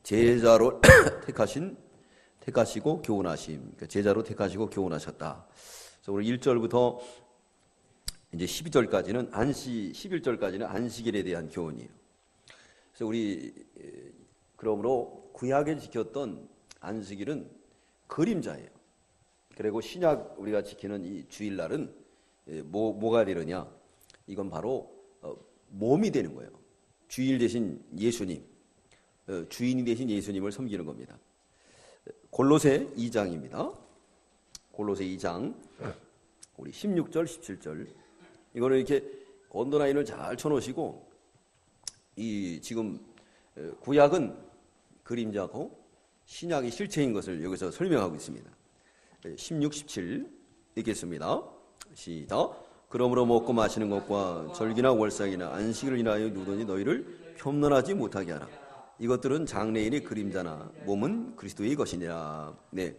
제자로 택하시고 교훈하심. 그러니까 제자로 택하시고 교훈하셨다. 그래서 오늘 1절부터 이제 12절까지는 11절까지는 안식일에 대한 교훈이에요. 그래서 우리 그러므로 구약에 지켰던 안식일은 그림자예요. 그리고 신약 우리가 지키는 이 주일날은 뭐가 되느냐? 이건 바로 몸이 되는 거예요. 주일 대신 예수님, 주인이 되신 예수님을 섬기는 겁니다. 골로새 2장입니다. 골로새 2장 우리 16절, 17절 이거는 이렇게 언더라인을 잘 쳐놓으시고 이 지금 구약은 그림자고 신약이 실체인 것을 여기서 설명하고 있습니다. 16, 17 읽겠습니다. 시작. 그러므로 먹고 마시는 것과 절기나 월삭이나 안식을 인하여 누구든지 너희를 폄론하지 못하게 하라. 이것들은 장래일의 그림자나 몸은 그리스도의 것이니라. 네,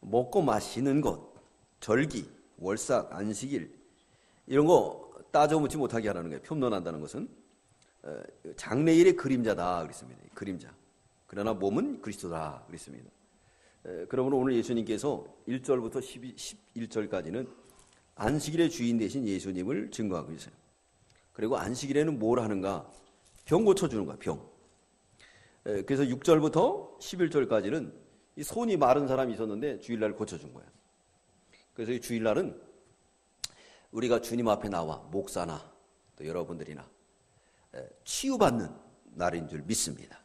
먹고 마시는 것, 절기, 월삭, 안식일 이런 거 따져 묻지 못하게 하라는 거예요. 폄론한다는 것은 장래일의 그림자다 그랬습니다. 그림자. 그러나 몸은 그리스도다 그랬습니다. 그러므로 오늘 예수님께서 1절부터 11절까지는 안식일의 주인 되신 예수님을 증거하고 있어요. 그리고 안식일에는 뭘 하는가? 병 고쳐주는 거야, 병. 그래서 6절부터 11절까지는 이 손이 마른 사람이 있었는데 주일날 고쳐준 거야. 그래서 이 주일날은 우리가 주님 앞에 나와 목사나 또 여러분들이나 치유받는 날인 줄 믿습니다.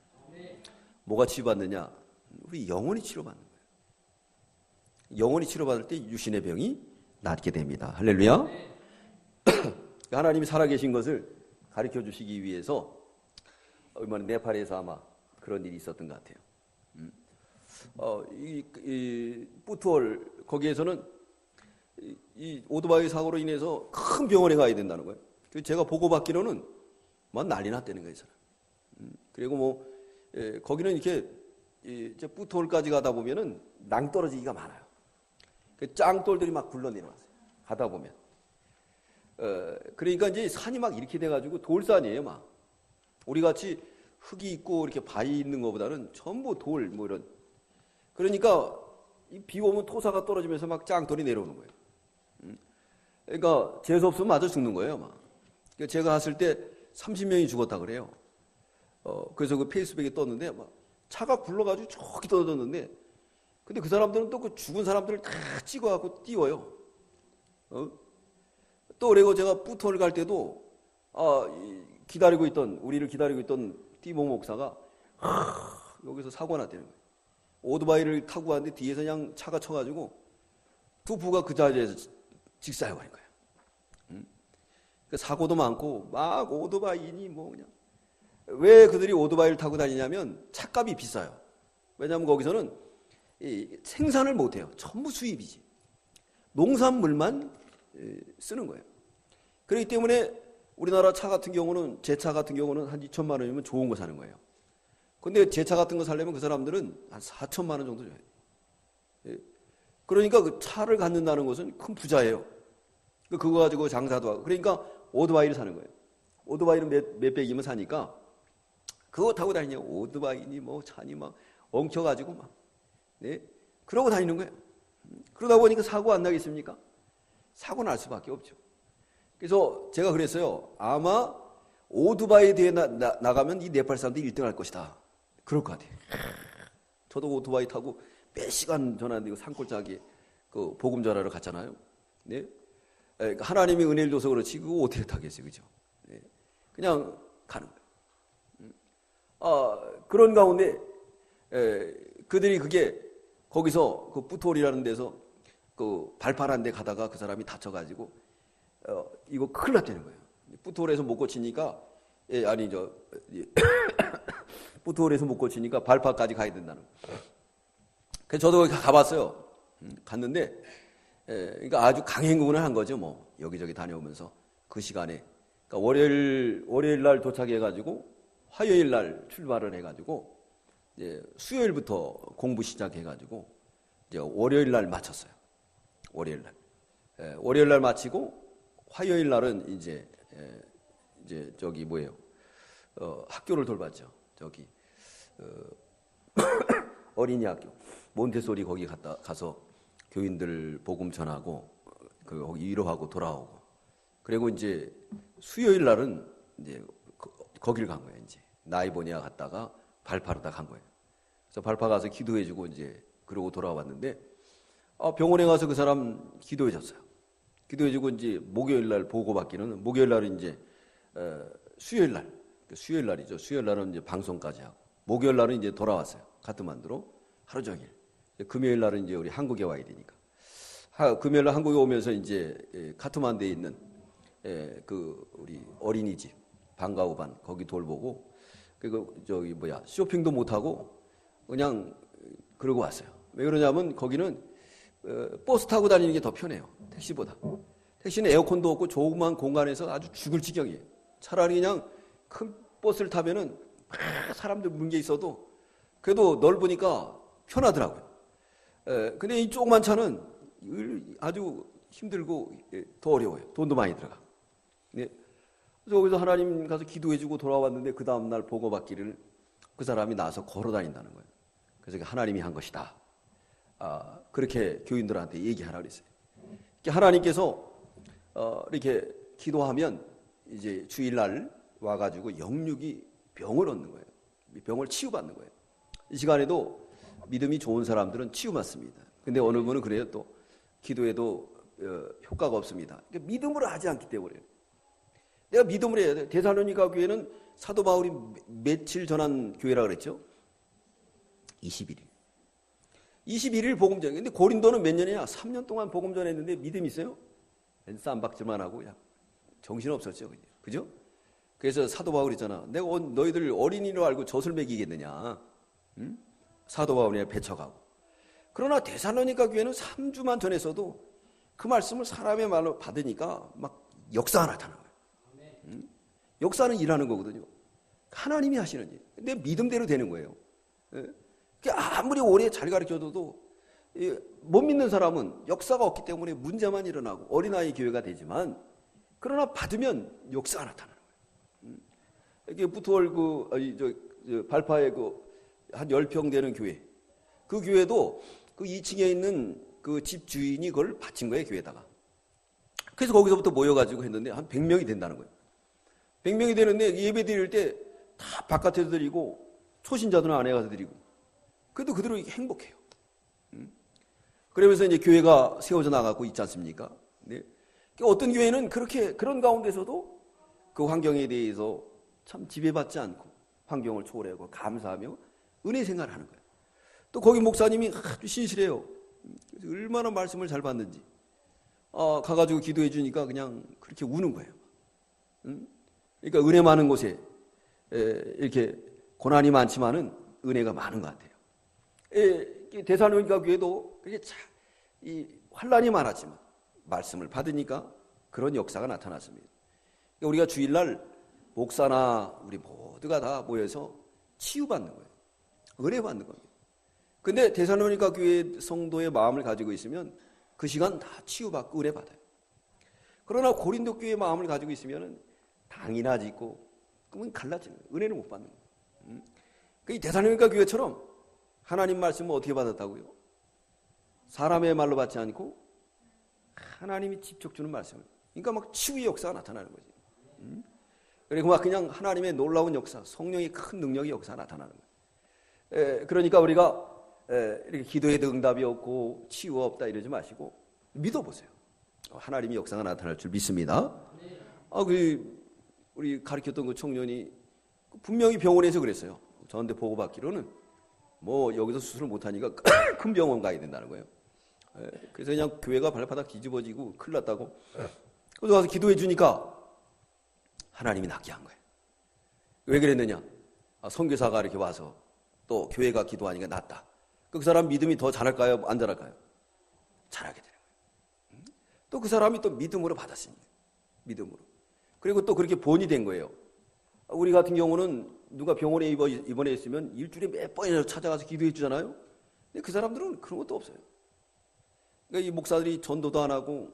뭐가 치유받느냐? 우리 영혼이 치료받는 거예요. 영혼이 치료받을 때 유신의 병이 낫게 됩니다. 할렐루야. 하나님이 살아계신 것을 가르쳐 주시기 위해서 얼마나 네팔에서 아마 그런 일이 있었던 것 같아요. 이 뿌트월 거기에서는 이 오토바이 사고로 인해서 큰 병원에 가야 된다는 거예요. 제가 보고받기로는 막 난리 났다는 거예요. 그리고 뭐 거기는 이렇게 뿌트월까지 가다 보면은 낭떠러지기가 많아요. 짱돌들이 막 굴러내려왔어요. 가다 보면. 그러니까 이제 산이 막 이렇게 돼가지고 돌산이에요, 막. 우리 같이 흙이 있고 이렇게 바위 있는 것보다는 전부 돌, 뭐 이런. 그러니까 비 오면 토사가 떨어지면서 막 짱돌이 내려오는 거예요. 그러니까 재수없으면 맞아 죽는 거예요, 막. 제가 갔을 때 30명이 죽었다 그래요. 그래서 그 페이스북에 떴는데 막 차가 굴러가지고 저기 떨어졌는데 근데 그 사람들은 또 그 죽은 사람들을 다 찍어갖고 띄워요. 또 그리고 제가 뿌트월 갈 때도 우리를 기다리고 있던 띠모 목사가 여기서 사고가 났다는 거예요. 오토바이를 타고 왔는데 뒤에서 그냥 차가 쳐가지고 두 부가 그 자리에서 직사해버린 거예요. 사고도 많고 막 오토바이니 뭐 그냥 왜 그들이 오토바이를 타고 다니냐면 차값이 비싸요. 왜냐하면 거기서는 생산을 못해요. 전부 수입이지. 농산물만 쓰는 거예요. 그렇기 때문에 우리나라 차 같은 경우는 제 차 같은 경우는 한 2천만 원이면 좋은 거 사는 거예요. 근데 제 차 같은 거 사려면 그 사람들은 한 4천만 원 정도 줘야 돼요. 그러니까 그 차를 갖는다는 것은 큰 부자예요. 그거 가지고 장사도 하고. 그러니까 오토바이를 사는 거예요. 오토바이는 몇백이면 사니까 그거 타고 다니냐고. 오토바이니 뭐 차니 막 엉켜가지고 막. 네? 그러고 다니는 거예요. 그러다 보니까 사고 안 나겠습니까? 사고 날 수밖에 없죠. 그래서 제가 그랬어요. 아마 오토바이 대회 나가면 이 네팔 사람들이 1등 할 것이다. 그럴 것 같아요. 저도 오토바이 타고 몇 시간 전화했는데 산골짜기 그 복음 전하러 갔잖아요. 네? 하나님이 은혜를 줘서 그렇지 그거 어떻게 타겠어요. 그죠? 네? 그냥 가는 거예요. 그런 가운데 그들이 그게 거기서 그 뿌톨이라는 데서 그 발판한 데 가다가 그 사람이 다쳐가지고 이거 큰일 났다는 거예요. 뿌톨에서 못 고치니까 뿌톨에서 못 고치니까 발판까지 가야 된다는 거예요. 그래서 저도 가봤어요. 갔는데 그러니까 아주 강행군을 한 거죠. 뭐 여기저기 다녀오면서 그 시간에 그러니까 월요일 날 도착해가지고 화요일 날 출발을 해가지고 이제 수요일부터 공부 시작해가지고 이제 월요일 날 마쳤어요. 월요일 날 마치고 화요일 날은 이제 저기 뭐예요? 학교를 돌봤죠. 저기 어린이 학교 몬테소리 거기 가서 교인들 복음 전하고 거기 위로하고 돌아오고, 그리고 이제 수요일 날은 이제 거길 간 거예요. 이제 나이보니아 갔다가 발파르다 간 거예요. 그래서 발파 가서 기도해주고 이제 그러고 돌아왔는데, 병원에 가서 그 사람 기도해줬어요. 기도해주고 이제 목요일 날 보고받기는, 목요일 날은 이제 수요일 날이죠. 수요일 날은 이제 방송까지 하고, 목요일 날은 이제 돌아왔어요. 카트만두로 하루 종일. 금요일 날은 이제 우리 한국에 와야 되니까. 금요일 날 한국에 오면서 이제 카트만두에 있는 그 우리 어린이집 방과후반 거기 돌보고, 그리고 쇼핑도 못 하고 그냥 그러고 왔어요. 왜 그러냐면 거기는 버스 타고 다니는 게 더 편해요. 택시보다. 택시는 에어컨도 없고 조그만 공간에서 아주 죽을 지경이에요. 차라리 그냥 큰 버스를 타면은 사람들 문제 있어도 그래도 넓으니까 편하더라고요. 근데 이 조그만 차는 아주 힘들고 더 어려워요. 돈도 많이 들어가. 네. 그래서 거기서 하나님 가서 기도해주고 돌아왔는데, 그 다음날 보고받기를 그 사람이 나와서 걸어 다닌다는 거예요. 그래서 하나님이 한 것이다. 그렇게 교인들한테 얘기하라 그랬어요. 하나님께서 이렇게 기도하면 이제 주일날 와가지고 영육이 병을 얻는 거예요. 병을 치유받는 거예요. 이 시간에도 믿음이 좋은 사람들은 치유받습니다. 근데 어느 분은 그래요. 또 기도해도 효과가 없습니다. 그러니까 믿음으로 하지 않기 때문에. 내가 믿음으로 해야 돼. 데살로니가 교회는 사도 바울이 며칠 전한 교회라 그랬죠? 21일. 21일 복음 전해. 근데 고린도는 몇 년이야? 3년 동안 복음 전했는데 믿음 있어요? 쌈박질만 하고 야, 정신 없었죠. 그죠? 그래서 사도 바울이 있잖아. 내가 너희들 어린이로 알고 젖을 먹이겠느냐? 응? 사도 바울이 배쳐가고. 그러나 데살로니가 교회는 3주만 전했어도 그 말씀을 사람의 말로 받으니까 막 역사가 나타나는 거예요. 응? 역사는 일하는 거거든요. 하나님이 하시는 일. 근데 믿음대로 되는 거예요. 아무리 오래 잘 가르쳐줘도 못 믿는 사람은 역사가 없기 때문에 문제만 일어나고 어린아이 교회가 되지만, 그러나 받으면 역사가 나타나는 거예요. 이게 부토월 발파의 한 10평 되는 교회, 그 교회도 그 2층에 있는 그 집 주인이 그걸 바친 거예요, 교회에다가. 그래서 거기서부터 모여가지고 했는데 한 100명이 된다는 거예요. 100명이 되는데 예배 드릴 때 다 바깥에서 드리고 초신자들은 안에 가서 드리고, 그래도 그대로 행복해요. 그러면서 이제 교회가 세워져 나가고 있지 않습니까? 네. 어떤 교회는 그런 가운데서도 그 환경에 대해서 참 지배받지 않고 환경을 초월하고 감사하며 은혜 생활을 하는 거예요. 또 거기 목사님이 아주 신실해요. 얼마나 말씀을 잘 받는지. 가가지고 기도해 주니까 그냥 그렇게 우는 거예요. 그러니까 은혜 많은 곳에 이렇게 고난이 많지만은 은혜가 많은 것 같아요. 데살로니가 교회도 이 환란이 많았지만 말씀을 받으니까 그런 역사가 나타났습니다. 그러니까 우리가 주일날 목사나 우리 모두가 다 모여서 치유받는 거예요. 은혜 받는 겁니다. 근데 데살로니가 교회 성도의 마음을 가지고 있으면 그 시간 다 치유받고 은혜 받아요. 그러나 고린도 교회의 마음을 가지고 있으면 당이나 짓고 그러면 갈라지는 거예요. 은혜를 못 받는 거예요. 이 데살로니가 교회처럼 하나님 말씀을 어떻게 받았다고요? 사람의 말로 받지 않고 하나님이 직접 주는 말씀을. 그러니까 막 치유의 역사가 나타나는 거지. 그리고 막 그냥 하나님의 놀라운 역사, 성령의 큰 능력의 역사가 나타나는 거예요. 그러니까 우리가 이렇게 기도해도 응답이 없고 치유가 없다 이러지 마시고 믿어보세요. 하나님의 역사가 나타날 줄 믿습니다. 우리 가르쳤던 그 청년이 분명히 병원에서 그랬어요. 저한테 보고받기로는 여기서 수술을 못하니까 큰 병원 가야 된다는 거예요. 그래서 그냥 교회가 발바닥 뒤집어지고 큰일 났다고. 그래서 가서 기도해 주니까 하나님이 낫게 한 거예요. 왜 그랬느냐? 선교사가 이렇게 와서 또 교회가 기도하니까 낫다. 그 사람 믿음이 더 잘할까요? 안 잘할까요? 잘하게 되는 거예요. 또 그 사람이 또 믿음으로 받았습니다. 믿음으로. 그리고 또 그렇게 본이 된 거예요. 우리 같은 경우는 누가 병원에 입원해 있으면 일주일에 몇 번이나 찾아가서 기도해 주잖아요. 근데 그 사람들은 그런 것도 없어요. 그러니까 이 목사들이 전도도 안 하고,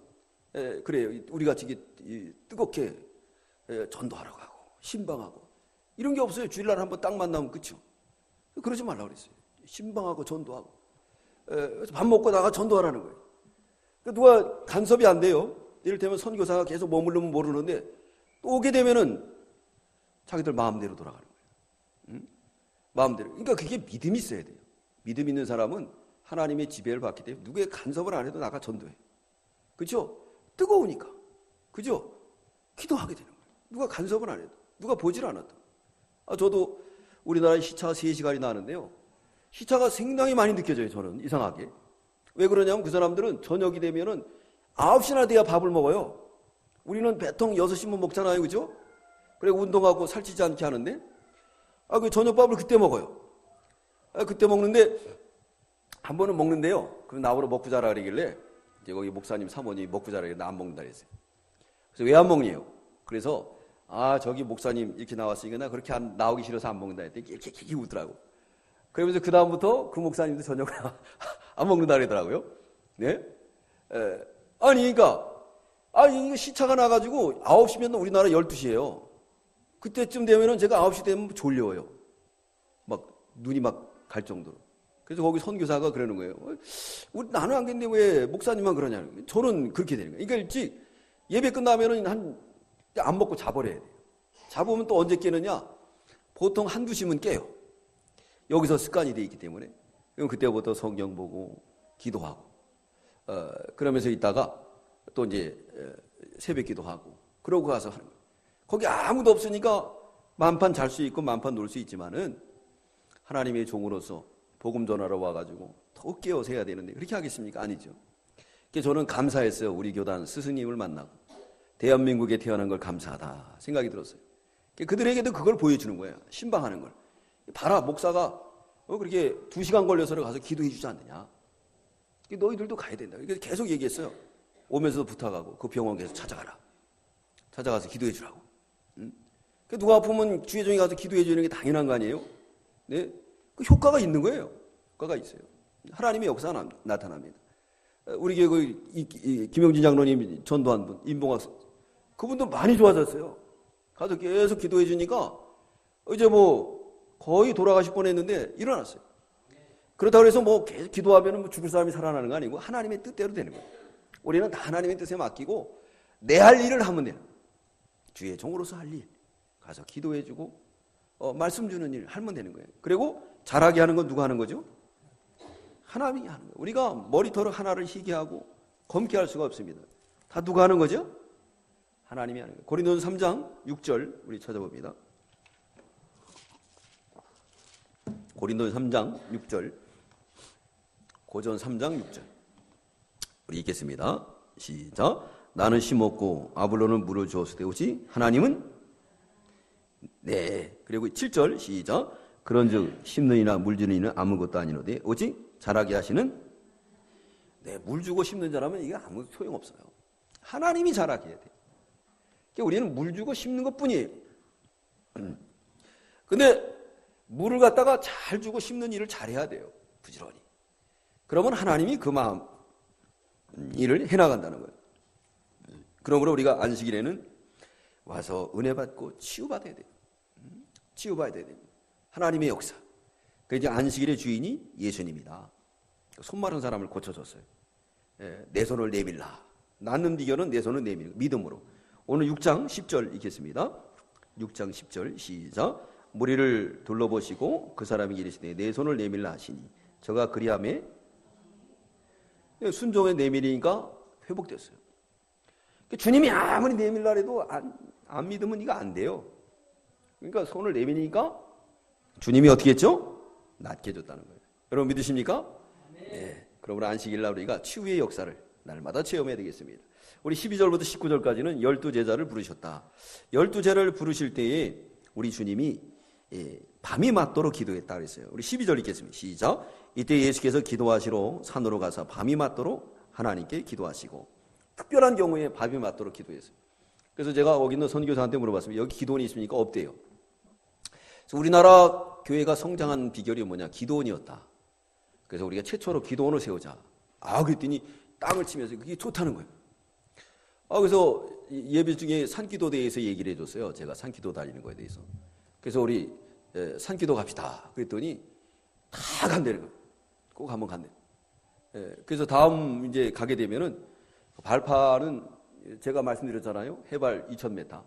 그래요. 우리 같이 뜨겁게 전도하러 가고, 신방하고, 이런 게 없어요. 주일날 한번 딱 만나면 끝이요. 그러지 말라고 그랬어요. 신방하고 전도하고. 밥 먹고 나가 전도하라는 거예요. 누가 간섭이 안 돼요. 이를테면 선교사가 계속 머무르면 모르는데 또 오게 되면은 자기들 마음대로 돌아가는 거예요. 마음대로. 그러니까 그게 믿음이 있어야 돼요. 믿음 있는 사람은 하나님의 지배를 받기 때문에 누구의 간섭을 안 해도 나가 전도해. 그렇죠? 뜨거우니까. 그죠? 기도하게 되는 거예요. 누가 간섭을 안 해도. 누가 보질 않아도. 저도 우리나라에 시차가 3시간이 나는데요. 시차가 상당히 많이 느껴져요. 저는 이상하게. 왜 그러냐면 그 사람들은 저녁이 되면은 9시나 돼야 밥을 먹어요. 우리는 배통 6시면 먹잖아요. 그죠? 그래 운동하고 살찌지 않게 하는데 그 저녁밥을 그때 먹어요. 그때 먹는데 한 번은 먹는데요. 그럼 나보러 먹고 자라 그러길래 이제 거기 목사님 사모님이 먹고 자라 그러길래 나 안 먹는다 그랬어요. 그래서 왜 안 먹니요? 그래서 저기 목사님 이렇게 나왔으니까 나 그렇게 나오기 싫어서 안 먹는다 했더니 이렇게 웃더라고. 그러면서 그 다음부터 그 목사님도 저녁을 안 먹는다 그러더라고요. 네? 그러니까 이거 시차가 나가지고 9시면 우리나라 12시예요. 그때쯤 되면은 제가 9시 되면 졸려요. 막 눈이 막 갈 정도로. 그래서 거기 선교사가 그러는 거예요. 나는 안 그랬는데 왜 목사님만 그러냐는 거예요. 저는 그렇게 되는 거예요. 그러니까 일찍 예배 끝나면은 안 먹고 자버려야 돼요. 자보면 또 언제 깨느냐? 보통 1-2시면 깨요. 여기서 습관이 돼 있기 때문에. 그럼 그때부터 성경 보고 기도하고 그러면서 있다가 또 이제 새벽 기도하고 그러고 가서 하는 거예요. 거기 아무도 없으니까 만판 잘 수 있고 만판 놀 수 있지만은 하나님의 종으로서 복음 전하러 와가지고 더 깨어서 해야 되는데 그렇게 하겠습니까? 아니죠. 그래서 저는 감사했어요. 우리 교단 스승님을 만나고 대한민국에 태어난 걸 감사하다 생각이 들었어요. 그들에게도 그걸 보여주는 거예요. 신방하는 걸. 봐라 목사가 그렇게 2시간 걸려서 가서 기도해 주지 않느냐. 너희들도 가야 된다. 그래서 계속 얘기했어요. 오면서도 부탁하고 그 병원 계속 찾아가라. 찾아가서 기도해 주라고. 누가 아프면 주의종에 가서 기도해 주는 게 당연한 거 아니에요? 네? 그 효과가 있는 거예요. 효과가 있어요. 하나님의 역사가 나타납니다. 우리 교회 김영진 장로님 전도한 분, 임봉학 그분도 많이 좋아졌어요. 가서 계속 기도해 주니까 이제 거의 돌아가실 뻔했는데 일어났어요. 그렇다고 해서 계속 기도하면 죽을 사람이 살아나는 거 아니고 하나님의 뜻대로 되는 거예요. 우리는 다 하나님의 뜻에 맡기고 내 할 일을 하면 되는 거예요. 주의 종으로서 할 일. 가서 기도해주고 말씀 주는 일 하면 되는 거예요. 그리고 잘하게 하는 건 누가 하는 거죠? 하나님이 하는 거예요. 우리가 머리털 하나를 희게 하고 검게 할 수가 없습니다. 다 누가 하는 거죠? 하나님이 하는 거예요. 고린도서 3장 6절 우리 찾아봅니다. 고린도서 3장 6절 고전 3장 6절 우리 읽겠습니다. 시작. 나는 심었고 아볼로는 물을 주었으되 오직 하나님은 네. 그리고 7절 시작. 그런즉 심는 이나 물 주는 이는 아무것도 아니노되 오직 자라게 하시는 네, 물 주고 심는 자라면 이게 아무 소용없어요. 하나님이 자라게 해야 돼요. 그러니까 우리는 물 주고 심는 것뿐이에요. 근데 물을 갖다가 잘 주고 심는 일을 잘해야 돼요. 부지런히. 그러면 하나님이 그 마음 일을 해나간다는 거예요. 그러므로 우리가 안식일에는 와서 은혜 받고 치유받아야 돼요. 치유받아야 돼요. 하나님의 역사. 그 이제 안식일의 주인이 예수님이다. 손 마른 사람을 고쳐줬어요. 내 손을 내밀라. 낫는 비결은 내 손을 내밀라. 믿음으로. 오늘 6장 10절 읽겠습니다. 6장 10절 시작. 무리를 둘러보시고 그 사람이 이르시되 내 손을 내밀라 하시니 저가 그리하매 순종에 내밀으니까 회복됐어요. 주님이 아무리 내밀라 해도 안 믿으면 이거 안 돼요. 그러니까 손을 내밀으니까 주님이 어떻게 했죠? 낫게 해줬다는 거예요. 여러분 믿으십니까? 네. 그러므로 안식일 날 우리가 치유의 역사를 날마다 체험해야 되겠습니다. 우리 12절부터 19절까지는 12제자를 부르셨다. 12제자를 부르실 때에 우리 주님이 밤이 맞도록 기도했다 그랬어요. 우리 12절 읽겠습니다. 시작. 이때 예수께서 기도하시러 산으로 가서 밤이 맞도록 하나님께 기도하시고 특별한 경우에 밤이 맞도록 기도했어요. 그래서 제가 거기 있는 선교사한테 물어봤습니다. 여기 기도원이 있습니까? 없대요. 그래서 우리나라 교회가 성장한 비결이 뭐냐? 기도원이었다. 그래서 우리가 최초로 기도원을 세우자. 그랬더니 땅을 치면서 그게 좋다는 거예요. 그래서 예배 중에 산기도대회에서 얘기를 해줬어요. 제가 산기도 다니는 거에 대해서. 그래서 우리 산기도 갑시다. 그랬더니 다 간다는 거예요. 꼭 한번 간대. 예, 그래서 다음 이제 가게 되면은 발파는 제가 말씀드렸잖아요. 해발 2,000m.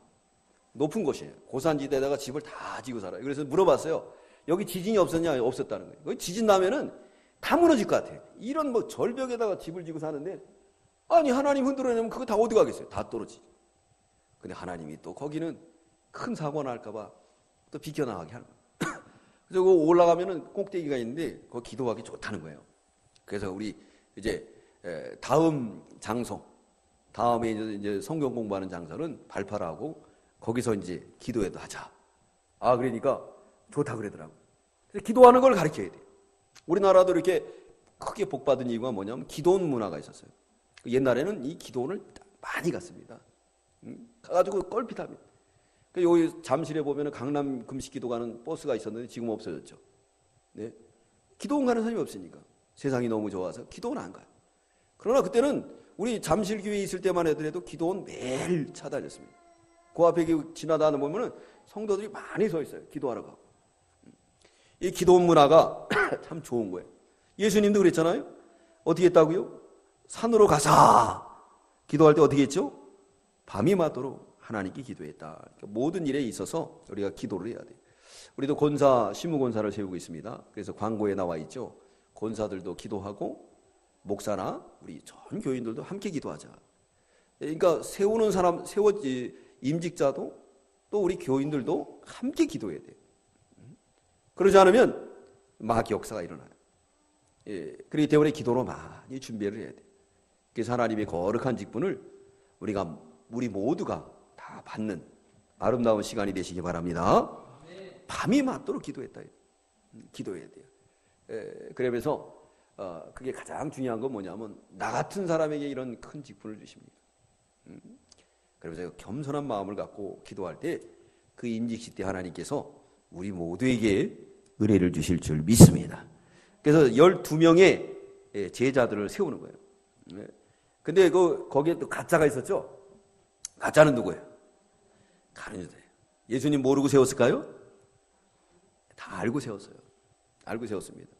높은 곳이에요. 고산지대에다가 집을 다 지고 살아요. 그래서 물어봤어요. 여기 지진이 없었냐? 없었다는 거예요. 거기 지진 나면은 다 무너질 것 같아요. 이런 뭐 절벽에다가 집을 지고 사는데 아니 하나님 흔들어내면 그거 다 어디 가겠어요? 다 떨어지죠. 근데 하나님이 또 거기는 큰 사고 날까 봐 또 비켜나가게 하는 거예요. 그래서 그 올라가면은 꼭대기가 있는데 거기 기도하기 좋다는 거예요. 그래서 우리 이제 다음 장소, 다음에 이제 성경 공부하는 장소는 발파라고 거기서 이제 기도회도 하자. 아 그러니까 좋다 그러더라고. 그래서 기도하는 걸 가르쳐야 돼요. 우리나라도 이렇게 크게 복 받은 이유가 뭐냐면 기도원 문화가 있었어요. 옛날에는 이 기도원을 많이 갔습니다. 가가지고 껄핏합니다. 여기 잠실에 보면 강남 금식기도 가는 버스가 있었는데 지금 없어졌죠. 네. 기도원 가는 사람이 없으니까. 세상이 너무 좋아서 기도원 안 가요. 그러나 그때는 우리 잠실교회에 있을 때만 해도 기도원 매일 찾아다녔습니다. 그 앞에 지나다니다 보면은 성도들이 많이 서 있어요. 기도하러 가고. 이 기도원 문화가 참 좋은 거예요. 예수님도 그랬잖아요. 어떻게 했다고요? 산으로 가서 기도할 때 어떻게 했죠? 밤이 맞도록 하나님께 기도했다. 그러니까 모든 일에 있어서 우리가 기도를 해야 돼요. 우리도 권사, 시무권사를 세우고 있습니다. 그래서 광고에 나와 있죠. 권사들도 기도하고 목사나 우리 전 교인들도 함께 기도하자. 그러니까 세우는 사람, 임직자도 또 우리 교인들도 함께 기도해야 돼요. 그러지 않으면 마귀 역사가 일어나요. 예, 그렇기 때문에 기도로 많이 준비를 해야 돼요. 그래서 하나님의 거룩한 직분을 우리 모두가 다 받는 아름다운 시간이 되시기 바랍니다. 밤이 맞도록 기도했다. 기도해야 돼요. 예, 그러면서 그게 가장 중요한 건 뭐냐면 나 같은 사람에게 이런 큰 직분을 주십니다. 그래서 겸손한 마음을 갖고 기도할 때 그 임직시 때 하나님께서 우리 모두에게 은혜를 주실 줄 믿습니다. 그래서 12명의 제자들을 세우는 거예요. 근데 거기에 또 가짜가 있었죠? 가짜는 누구예요? 가룟 유다예요. 예수님 모르고 세웠을까요? 다 알고 세웠어요. 알고 세웠습니다.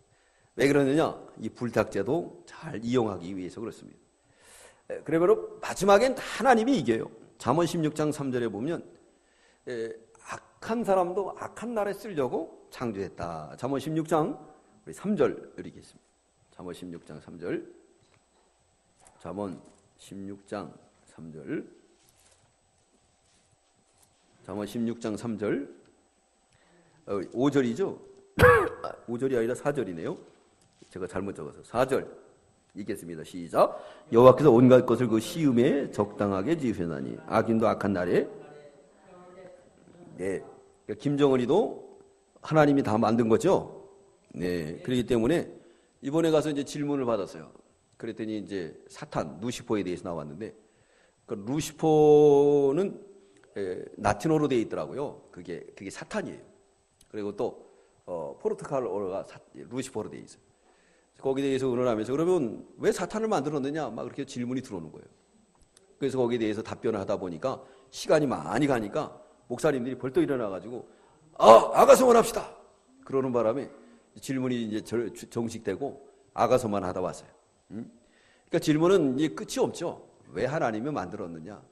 왜 그러느냐? 이 불탁제도 잘 이용하기 위해서 그렇습니다. 그러면 마지막엔 하나님이 이겨요. 잠언 16장 3절에 보면 악한 사람도 악한 날에 쓰려고 창조했다. 잠언 16장 3절 읽겠습니다. 잠언 16장 3절. 잠언 16장 3절. 잠언 16장 3절. 5절이죠? 5절이 아니라 4절이네요. 제가 잘못 적어서 4절 읽겠습니다. 시작. 여호와께서 온갖 것을 그 시음에 적당하게 지으셨나니 악인도 악한 날에. 네, 그러니까 김정은이도 하나님이 다 만든 거죠. 네, 그렇기 때문에 이번에 가서 이제 질문을 받았어요. 그랬더니 이제 사탄 루시퍼에 대해서 나왔는데 그 루시퍼는 라틴어로 되어 있더라고요. 그게 사탄이에요. 그리고 또 포르투갈어가 루시퍼로 되어 있어요. 거기에 대해서 의논하면서 그러면 왜 사탄을 만들었느냐 막 그렇게 질문이 들어오는 거예요. 그래서 거기에 대해서 답변을 하다 보니까 시간이 많이 가니까 목사님들이 벌떡 일어나가지고 아가서만 합시다. 그러는 바람에 질문이 이제 정식되고 아가서만 하다 왔어요. 그러니까 질문은 이제 끝이 없죠. 왜 하나님이 만들었느냐.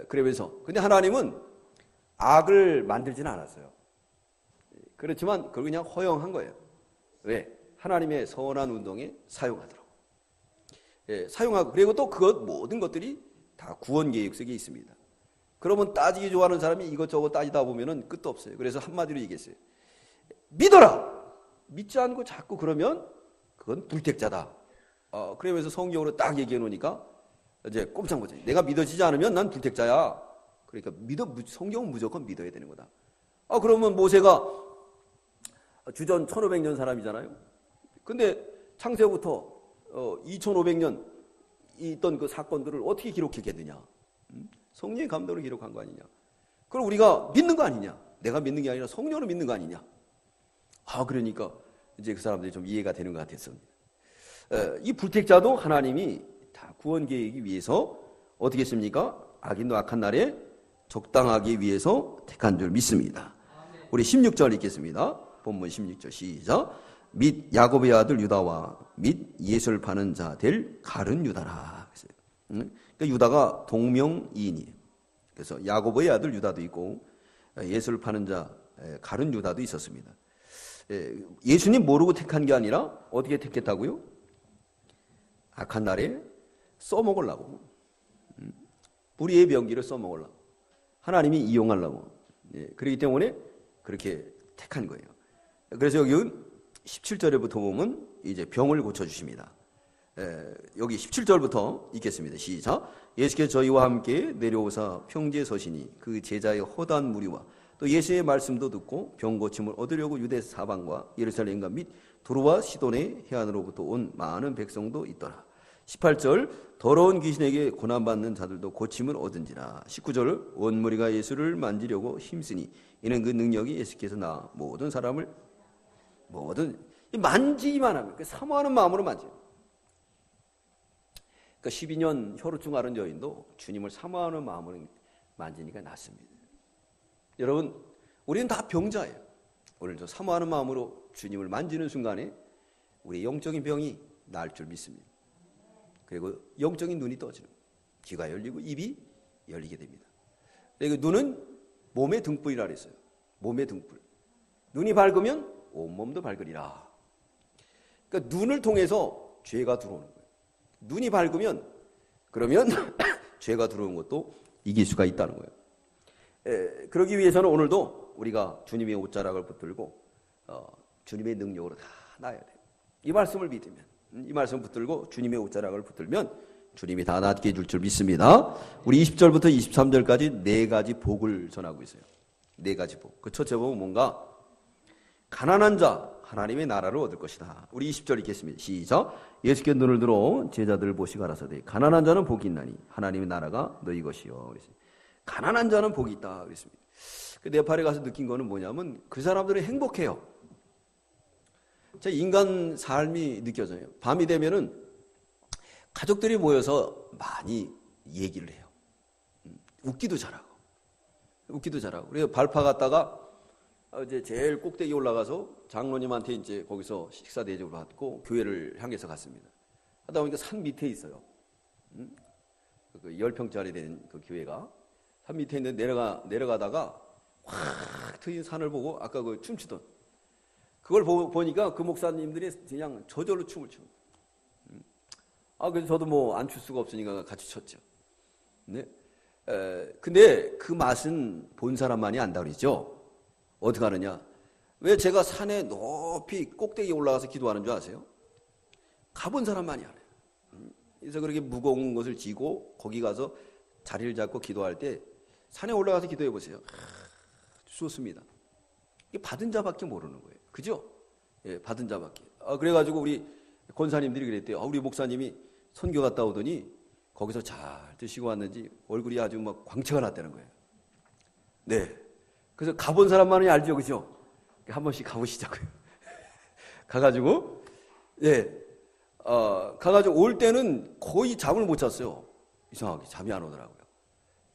그러면서 근데 하나님은 악을 만들지는 않았어요. 그렇지만 그걸 그냥 허용한 거예요. 왜? 하나님의 선한 운동에 사용하도록. 사용하고 그리고 또 그것 모든 것들이 다 구원 계획 속에 있습니다. 그러면 따지기 좋아하는 사람이 이것저것 따지다 보면은 끝도 없어요. 그래서 한마디로 얘기했어요. 믿어라. 믿지 않고 자꾸 그러면 그건 불택자다. 그러면서 성경으로 딱 얘기해 놓으니까 이제 꼼짝 못해. 내가 믿어지지 않으면 난 불택자야. 그러니까 성경은 무조건 믿어야 되는 거다. 그러면 모세가 주전 1500년 사람이잖아요. 근데 창세부터 2500년 있던 그 사건들을 어떻게 기록했겠느냐. 성령의 감동으로 기록한 거 아니냐. 그걸 우리가 믿는 거 아니냐. 내가 믿는 게 아니라 성령으로 믿는 거 아니냐. 그러니까 이제 그 사람들이 좀 이해가 되는 것 같았습니다. 이 불택자도 하나님이 다 구원 계획이 위해서 어떻게 했습니까? 악인도 악한 날에 적당하기 위해서 택한 줄 믿습니다. 우리 16절 읽겠습니다. 본문 16절 시작. 및 야곱의 아들 유다와 및 예수를 파는 자 될 가룟 유다라. 그러니까 유다가 동명이인이에요. 그래서 야곱의 아들 유다도 있고 예수를 파는 자 가룟 유다도 있었습니다. 예수님 모르고 택한 게 아니라 어떻게 택했다고요? 악한 날에 써먹으려고. 불의의 병기를 써먹으려고. 하나님이 이용하려고. 그렇기 때문에 그렇게 택한 거예요. 그래서 여기 17절부터 보면 이제 병을 고쳐주십니다. 여기 17절부터 읽겠습니다. 시작. 예수께서 저희와 함께 내려오사 평지에 서시니 그 제자의 허다한 무리와 또 예수의 말씀도 듣고 병 고침을 얻으려고 유대 사방과 예루살렘과 및 두루와 시돈의 해안으로부터 온 많은 백성도 있더라. 18절 더러운 귀신에게 고난받는 자들도 고침을 얻은지라. 19절 온 무리가 예수를 만지려고 힘쓰니 이는 그 능력이 예수께서 나 모든 사람을 만지기만 하면 사모하는 마음으로 만져요. 그러니까 12년 혈우증 앓은 여인도 주님을 사모하는 마음으로 만지니까 낫습니다. 여러분, 우리는 다 병자예요. 오늘도 사모하는 마음으로 주님을 만지는 순간에 우리 영적인 병이 나을 줄 믿습니다. 그리고 영적인 눈이 떠지는, 귀가 열리고 입이 열리게 됩니다. 그리고 눈은 몸의 등불이라 그랬어요. 몸의 등불. 눈이 밝으면 온몸도 밝으리라. 그러니까 눈을 통해서 죄가 들어오는 거예요. 눈이 밝으면 그러면 죄가 들어오는 것도 이길 수가 있다는 거예요. 그러기 위해서는 오늘도 우리가 주님의 옷자락을 붙들고 주님의 능력으로 다 나아야 돼요. 이 말씀을 믿으면, 이 말씀 붙들고 주님의 옷자락을 붙들면 주님이 다 낫게 해줄 줄 믿습니다. 우리 20절부터 23절까지 네 가지 복을 전하고 있어요. 네 가지 복. 그 첫째 복은 뭔가? 가난한 자 하나님의 나라를 얻을 것이다. 우리 20절 읽겠습니다. 시작. 예수께 눈을 들어 제자들을 보시고 가라사대 가난한 자는 복이 있나니 하나님의 나라가 너희 것이요. 그랬습니다. 가난한 자는 복이 있다. 그랬습니다. 그 네팔에 가서 느낀 거는 뭐냐면 그 사람들은 행복해요. 제 인간 삶이 느껴져요. 밤이 되면은 가족들이 모여서 많이 얘기를 해요. 웃기도 잘하고. 그래서 발파 갔다가 이제 제일 꼭대기 올라가서 장로님한테 이제 거기서 식사 대접을 받고 교회를 향해서 갔습니다. 하다 보니까 산 밑에 있어요. 그 10평짜리 된 그 교회가 산 밑에 있는데 내려가다가 확 트인 산을 보고 아까 그 춤추던 그걸 보니까 그 목사님들이 그냥 저절로 춤을 추는 거예요. 그래서 저도 뭐 안 출 수가 없으니까 같이 췄죠. 네. 근데 그 맛은 본 사람만이 안다 그러죠. 어떻게 하느냐? 왜 제가 산에 높이 꼭대기에 올라가서 기도하는 줄 아세요? 가본 사람만이 알아요. 그래서 그렇게 무거운 것을 지고 거기 가서 자리를 잡고 기도할 때 산에 올라가서 기도해 보세요. 좋습니다. 이게 받은 자밖에 모르는 거예요. 그죠? 예, 받은 자밖에. 그래가지고 우리 권사님들이 그랬대요. 우리 목사님이 선교 갔다 오더니 거기서 잘 드시고 왔는지 얼굴이 아주 막 광채가 났다는 거예요. 네. 그래서 가본 사람만이 알죠, 그죠? 한 번씩 가보시자고요. 가가지고, 예, 가가지고 올 때는 거의 잠을 못 잤어요. 이상하게 잠이 안 오더라고요.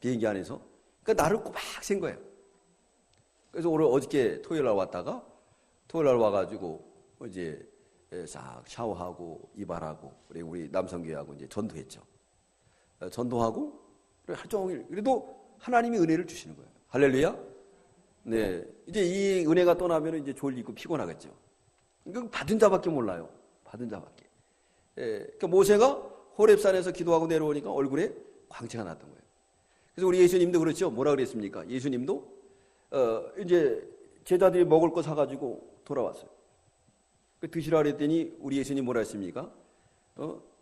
비행기 안에서. 그러니까 나를 꼬박 센 거예요. 그래서 오늘 어저께 토요일 날 왔다가 토요일 날 와가지고 이제 싹 샤워하고 이발하고 그리고 우리 남성교회하고 이제 전도했죠. 전도하고 그리고 하루 종일 그래도 하나님이 은혜를 주시는 거예요. 할렐루야. 네, 이제 이 은혜가 떠나면 이제 졸리고 피곤하겠죠. 이건 받은 자밖에 몰라요. 받은 자밖에. 예, 그러니까 모세가 호렙산에서 기도하고 내려오니까 얼굴에 광채가 났던 거예요. 그래서 우리 예수님도 그렇죠. 뭐라 그랬습니까? 예수님도 이제 제자들이 먹을 거 사가지고 돌아왔어요. 드시라 그랬더니 우리 예수님 뭐라 했습니까?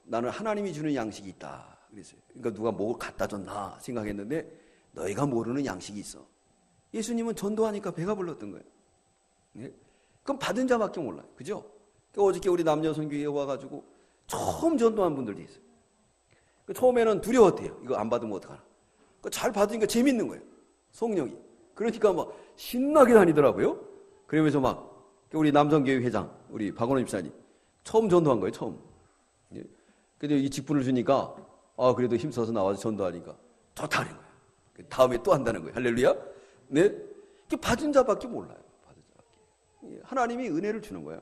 나는 하나님이 주는 양식이 있다. 그랬어요. 그러니까 누가 뭘 갖다 줬나 생각했는데 너희가 모르는 양식이 있어. 예수님은 전도하니까 배가 불렀던 거예요. 네? 그럼 받은 자밖에 몰라요. 그죠? 그러니까 어저께 우리 남녀 선교회에 와가지고 처음 전도한 분들도 있어요. 처음에는 두려웠대요. 이거 안 받으면 어떡하나. 잘 받으니까 재밌는 거예요. 성령이. 그러니까 막 신나게 다니더라고요. 그러면서 막 우리 남성교회 회장, 우리 박원호 집사님 처음 전도한 거예요. 처음. 예? 근데 이 직분을 주니까 그래도 힘써서 나와서 전도하니까 좋다는 거예요. 다음에 또 한다는 거예요. 할렐루야. 네? 받은 자밖에 몰라요. 받은 자밖에. 하나님이 은혜를 주는 거예요.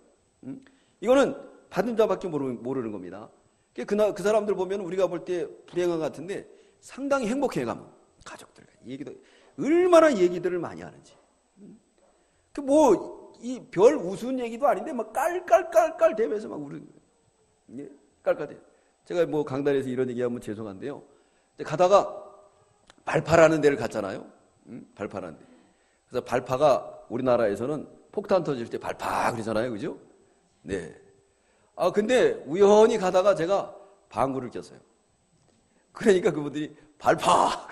이거는 받은 자밖에 모르는 겁니다. 그 사람들 보면 우리가 볼 때 불행한 것 같은데 상당히 행복해가면 가족들 얘기도 얼마나 얘기들을 많이 하는지. 이 별 우스운 얘기도 아닌데 막 깔깔깔깔 대면서 막 우는 거예요. 예, 깔깔대. 제가 뭐 강단에서 이런 얘기하면 죄송한데요. 가다가 발파라는 데를 갔잖아요. 발파라는 데. 그래서 발파가 우리나라에서는 폭탄 터질 때 발파 그러잖아요. 그죠? 네. 근데 우연히 가다가 제가 방구를 꼈어요. 그러니까 그분들이 발파!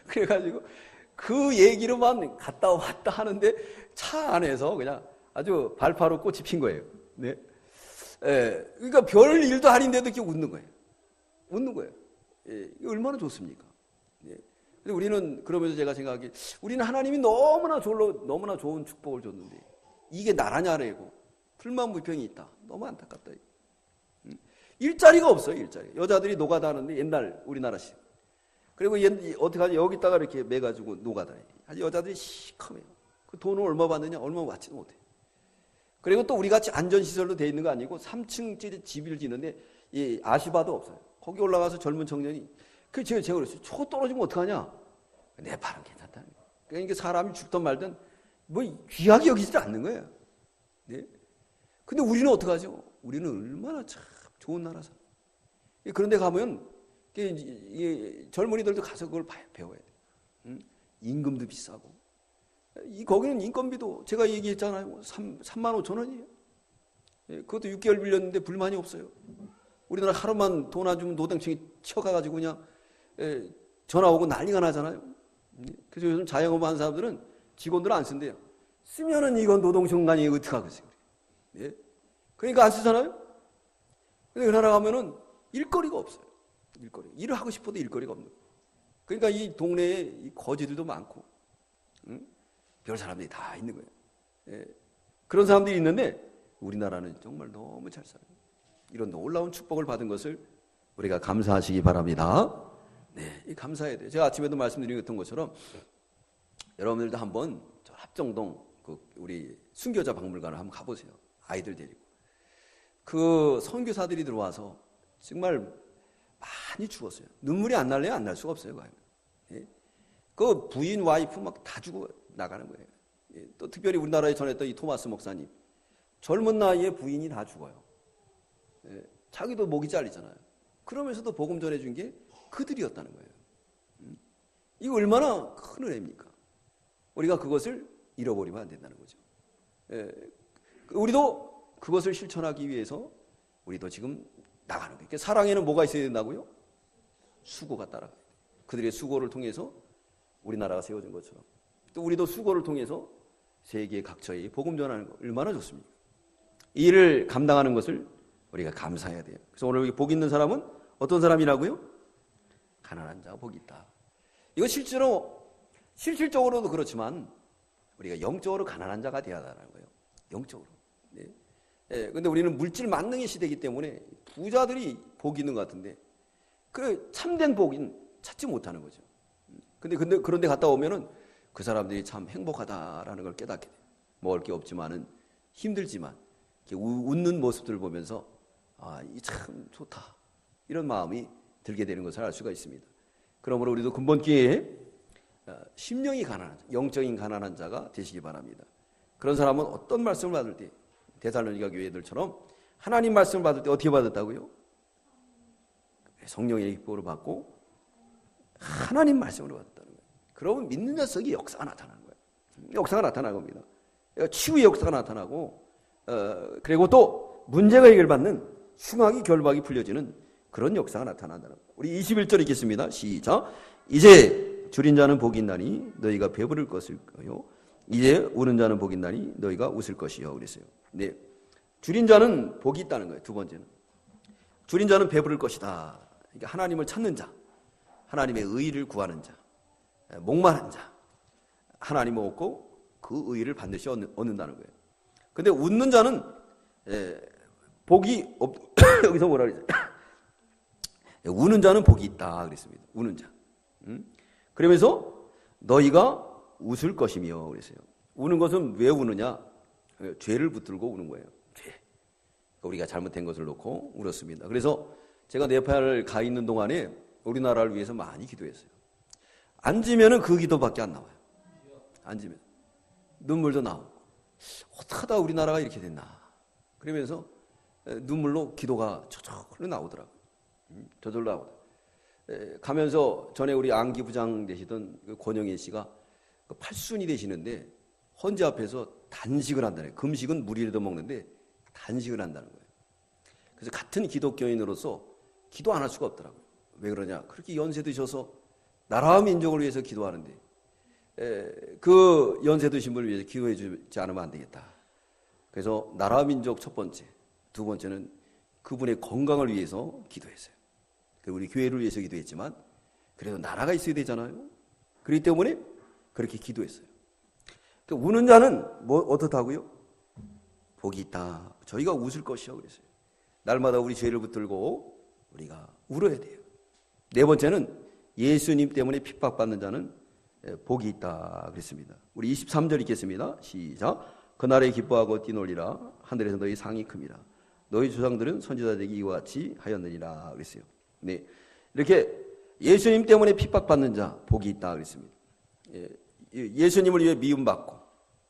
그래가지고 그 얘기로만 갔다 왔다 하는데 차 안에서 그냥 아주 발파로 꽃이 핀 거예요. 네. 예. 그러니까 별 일도 아닌데도 이렇게 웃는 거예요. 웃는 거예요. 예. 이게 얼마나 좋습니까? 예. 근데 우리는 그러면서 제가 생각하기에 우리는 하나님이 너무나 좋은 축복을 줬는데 이게 나라냐래고 불만불평이 있다. 너무 안타깝다. 일자리가 없어요. 일자리. 여자들이 노가다 하는데 옛날 우리나라식. 그리고 어떻게 하지? 여기다가 이렇게 매가지고 노가다 해. 아주 여자들이 시커매요. 그 돈을 얼마 받느냐? 얼마 받지도 못해. 그리고 또 우리 같이 안전시설로 돼 있는 거 아니고 3층짜리 집을 지는데 이 아시바도 없어요. 거기 올라가서 젊은 청년이 제가 그랬어요. 저거 떨어지면 어떡하냐? 내 발은 괜찮다는 거예요. 그러니까 사람이 죽든 말든 뭐 귀하게 여기지 않는 거예요. 네? 근데 우리는 어떡하죠? 우리는 얼마나 참 좋은 나라 살아. 그런데 가면 젊은이들도 가서 그걸 배워야 돼. 임금도 비싸고. 거기는 인건비도 제가 얘기했잖아요. 3만 5천 원이에요. 그것도 6개월 빌렸는데 불만이 없어요. 우리나라 하루만 돈 안 주면 노동청이 쳐가가지고 그냥 전화 오고 난리가 나잖아요. 그래서 요즘 자영업 하는 사람들은 직원들 안 쓴대요. 쓰면은 이건 노동청관이 어떡하겠어요. 예? 그러니까 안 쓰잖아요. 근데 그 나라 가면은 일거리가 없어요. 일을 하고 싶어도 일거리가 없는 거예요. 그러니까 이 동네에 이 거지들도 많고, 별 사람들이 다 있는 거예요. 예. 그런 사람들이 있는데 우리나라는 정말 너무 잘 살아요. 이런 놀라운 축복을 받은 것을 우리가 감사하시기 바랍니다. 네, 감사해야 돼요. 제가 아침에도 말씀드렸던 것처럼 여러분들도 한번 저 합정동 우리 순교자 박물관을 한번 가보세요. 아이들 데리고. 그 선교사들이 들어와서 정말 많이 죽었어요. 눈물이 안 날래요? 안 날 수가 없어요. 예? 그 부인, 와이프 막 다 죽어 나가는 거예요. 예? 또 특별히 우리나라에 전했던 이 토마스 목사님. 젊은 나이에 부인이 다 죽어요. 예? 자기도 목이 잘리잖아요. 그러면서도 복음 전해준 게 그들이었다는 거예요. 이거 얼마나 큰 은혜입니까? 우리가 그것을 잃어버리면 안 된다는 거죠. 예. 우리도 그것을 실천하기 위해서 우리도 지금 나가는 거예요. 사랑에는 뭐가 있어야 된다고요? 수고가 따라가야 돼요. 그들의 수고를 통해서 우리나라가 세워진 것처럼 또 우리도 수고를 통해서 세계 각처에 복음 전하는 거 얼마나 좋습니까? 이 일을 감당하는 것을 우리가 감사해야 돼요. 그래서 오늘 여기 복 있는 사람은 어떤 사람이라고요? 가난한 자가 복이 있다. 이거 실질적으로도 그렇지만 우리가 영적으로 가난한 자가 되어야 하는 거예요. 영적으로. 네. 예, 근데 우리는 물질 만능의 시대이기 때문에 부자들이 복이 있는 것 같은데 그 참된 복인 찾지 못하는 거죠. 그런데 갔다 오면은 그 사람들이 참 행복하다라는 걸 깨닫게 돼요. 먹을 게 없지만은 힘들지만 이렇게 웃는 모습들을 보면서 이 참 좋다 이런 마음이 들게 되는 것을 알 수가 있습니다. 그러므로 우리도 근본 기회에 심령이 가난한 자, 영적인 가난한 자가 되시기 바랍니다. 그런 사람은 어떤 말씀을 받을 때 데살로니가 교회들처럼 하나님 말씀을 받을 때 어떻게 받았다고요? 성령의 기쁨으로 받고 하나님 말씀으로 받았다는 거예요. 그러면 믿는 자석이 역사가 나타나는 거예요. 역사가 나타나는 겁니다. 치유의 역사가 나타나고 그리고 또 문제가 해결받는 흉악이 결박이 풀려지는 그런 역사가 나타난다는 거예요. 우리 21절 읽겠습니다. 시작. 이제 줄인 자는 복이 있나니 너희가 배부를 것일까요? 이제 우는 자는 복이 있나니 너희가 웃을 것이요. 그랬어요. 네. 줄인 자는 복이 있다는 거예요. 두 번째는. 줄인 자는 배부를 것이다. 그러니까 하나님을 찾는 자, 하나님의 의의를 구하는 자, 목마른 자, 하나님을 얻고 그 의의를 반드시 얻는다는 거예요. 근데 웃는 자는 복이 여기서 뭐라 그러죠? 우는 자는 복이 있다 그랬습니다. 우는 자. 그러면서 너희가 웃을 것이며 그랬어요. 우는 것은 왜 우느냐? 죄를 붙들고 우는 거예요. 죄. 우리가 잘못된 것을 놓고 울었습니다. 그래서 제가 네팔 가 있는 동안에 우리나라를 위해서 많이 기도했어요. 앉으면은 그 기도밖에 안 나와요. 앉으면 눈물도 나오고 어떡하다 우리나라가 이렇게 됐나. 그러면서 눈물로 기도가 저절로 나오더라고요. 저절로 나오더라고요. 가면서 전에 우리 안기부장 되시던 그 권영애 씨가 팔순이 되시는데 헌재 앞에서 단식을 한다는 거예요. 금식은 물이라도 먹는데 단식을 한다는 거예요. 그래서 같은 기독교인으로서 기도 안 할 수가 없더라고요. 왜 그러냐? 그렇게 연세 드셔서 나라와 민족을 위해서 기도하는데 그 연세 드신 분을 위해서 기도해 주지 않으면 안 되겠다. 그래서 나라와 민족 첫 번째, 두 번째는 그분의 건강을 위해서 기도했어요. 우리 교회를 위해서 기도했지만 그래도 나라가 있어야 되잖아요. 그렇기 때문에 그렇게 기도했어요. 우는 자는 뭐 어떻다고요? 복이 있다. 저희가 웃을 것이요 그랬어요. 날마다 우리 죄를 붙들고 우리가 울어야 돼요. 네 번째는 예수님 때문에 핍박받는 자는 복이 있다 그랬습니다. 우리 23절 읽겠습니다. 시작. 그날에 기뻐하고 뛰놀리라. 하늘에서 너희 상이 큽니다. 너희 조상들은 선지자들에게 이와 같이 하였느니라 그랬어요. 네, 이렇게 예수님 때문에 핍박받는 자 복이 있다 그랬습니다. 예수님을 위해 미움받고